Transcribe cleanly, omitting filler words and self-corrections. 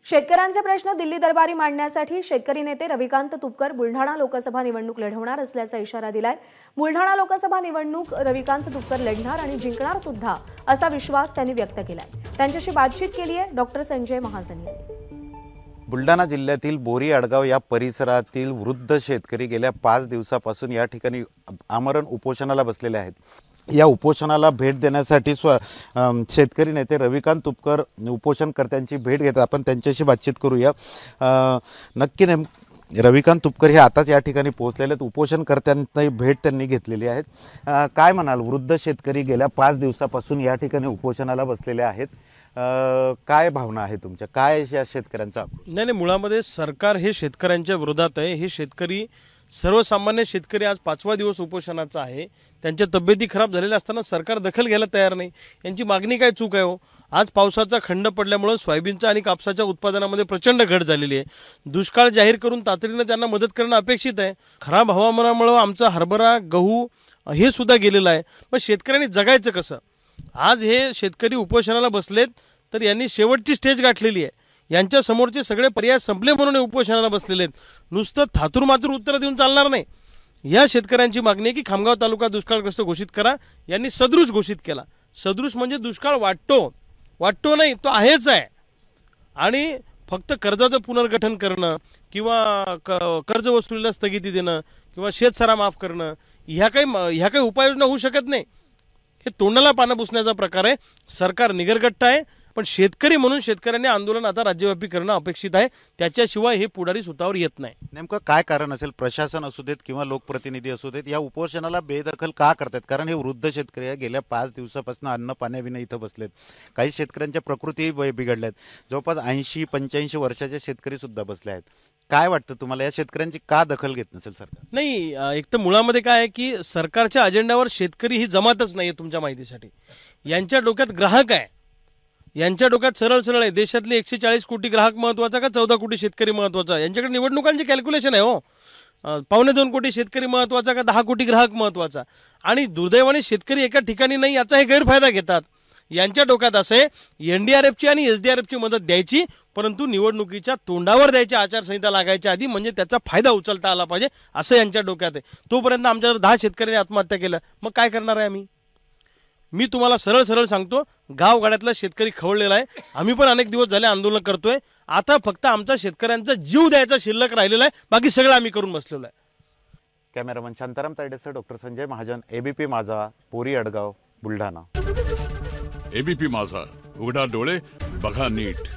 शेतकऱ्यांचे प्रश्न दिल्ली दरबारी मांडण्यासाठी शेतकरी नेते रविकांत तुपकर बुलढाणा लोकसभा निवडणूक लढवणार असल्याचा इशारा दिलाय। बुलढाणा लोकसभा निवडणूक रविकांत तुपकर लढणार आणि जिंकणार सुद्धा असा विश्वास त्यांनी व्यक्त केलाय। त्यांच्याशी बातचीत केली आहे डॉक्टर संजय महाजन यांनी। बुलढाणा जिल्ह्यातील बोरी अडगाव या परिसरातील वृद्ध शेतकरी गेल्या 5 दिवसापासून या ठिकाणी आमरण उपोषणाला बसलेले आहेत। या उपोषणाला भेट देण्यासाठी शेतकरी नेते रविकांत तुपकर उपोषणकर्त्यांची भेट घेतात। आपण त्यांच्याशी बातचीत करूया। नक्की रविकांत तुपकर हे आताच या ठिकाणी पोहोचलेले आहेत। उपोषणकर्त्यांची भेट त्यांनी घेतलेली आहे। काय म्हणाल, वृद्ध शेतकरी गेल्या 5 दिवसापासून या ठिकाणी उपोषणाला बसलेले आहेत, काय भावना आहे तुमच्या, काय या शेतकऱ्यांचा? नाही, मुळामध्ये सरकार हे शेतकऱ्यांच्या विरोधात आहे। हे शेतकरी सर्वसामान्य शेतकरी आज 5वा दिवस उपोषणाचा आहे। त्यांच्या तब्येती खराब झालेल्या असताना सरकार दखल घ्यायला तयार नाही। यांची मागणी काय चूक आहे हो? आज पावसाचा खंड पडल्यामुळे सोयाबीनच्या आणि कापसाच्या उत्पादनामध्ये प्रचंड घट झालेली आहे। दुष्काळ जाहीर करून तातडीने त्यांना मदत करणं अपेक्षित आहे। खराब हवामानामुळे आमचा हरभरा गहू हे सुद्धा गेलेला आहे। मग शेतकऱ्यांनी जगायचं कसं? आज हे शेतकरी उपोषणाला बसलेत तर यांनी शेवटची स्टेज गाठलेली आहे। यांच्या समोरचे सगळे पर्याय संपले म्हणून उपोषणाला बसलेले आहेत। नुसतं थातूर मातूर उत्तर देऊन चालणार नाही। या शेतकऱ्यांची मागणी आहे की खामगाव तालुका दुष्काळग्रस्त घोषित करा। यांनी सदृश घोषित केला। सदृश म्हणजे दुष्काळ वाटतो नाही, तो आहेच आहे। आणि फक्त कर्जाचं पुनर्गठन करणं किंवा कर्ज वसुलीला स्थगिती देणं किंवा शेतसारा माफ करणं ह्या काही उपाययोजना होऊ शकत नाही। हे तोंडाला पानं पुसण्याचा प्रकार आहे। सरकार निगरगट्ट आहे, पण शेतकरी म्हणून शेतकऱ्यांनी आंदोलन आता राज्यव्यापी करणं अपेक्षित आहे। त्याच्याशिवाय हे पुढारी सुतावर येत नाही। नेमकं काय कारण असेल? प्रशासन असू देत किंवा लोकप्रतिनिधी असू देत, या उपोषणाला बेदखल का करतात? कारण हे वृद्ध शेतकरी गेल्या 5 दिवसापासून अन्न पाण्याविना इथं बसलेत। काही शेतकऱ्यांच्या प्रकृती बिघडल्यात। जवळपास 80-85 वर्षाचे शेतकरी सुद्धा बसले आहेत। काय वाटतं तुम्हाला, या शेतकऱ्यांची का दखल घेत नसेल सरकार? नाही, एक तर मुळामध्ये काय आहे की सरकारच्या अजेंड्यावर शेतकरी ही जमातच नाही आहे। तुमच्या माहितीसाठी यांच्या डोक्यात ग्राहक आहे। यांच्या डोक्यात सरळ आहे, देशातले 140 कोटी ग्राहक महत्त्वाचा का 14 कोटी शेतकरी महत्त्वाचा? यांच्याकडे निवडणुकांचे कॅल्क्युलेशन आहे हो। 2.25 कोटी शेतकरी महत्त्वाचा का 10 कोटी ग्राहक महत्त्वाचा? आणि दुर्दैवाने शेतकरी एका ठिकाणी नाही याचा हे गैरफायदा घेतात। यांच्या डोक्यात असे NDRFची आणि SDRFची मदत द्यायची, परंतु निवडणुकीच्या तोंडावर द्यायची, आचारसंहिता लागायच्या आधी, म्हणजे त्याचा फायदा उचलता आला पाहिजे असं यांच्या डोक्यात आहे। तोपर्यंत आमच्यावर 10 शेतकऱ्यांनी आत्महत्या केल्या, मग काय करणार आहे आम्ही? मी तुम्हाला सरळ सांगतो, गावगाड्यातला शेतकरी खवळलेला आहे। आम्ही पण अनेक दिवस झाले आंदोलन करतोय। आता फक्त आमचा शेतकऱ्यांचा जीव द्यायचा शिल्लक राहिलेला आहे, बाकी सगळं आम्ही करून बसलेलो आहे। कॅमेरामन शांताराम तायडेसह डॉक्टर संजय महाजन, ABP माझा, बोरी अडगाव, बुलढाणा। ABP माझा, उघडा डोळे बघा नीट।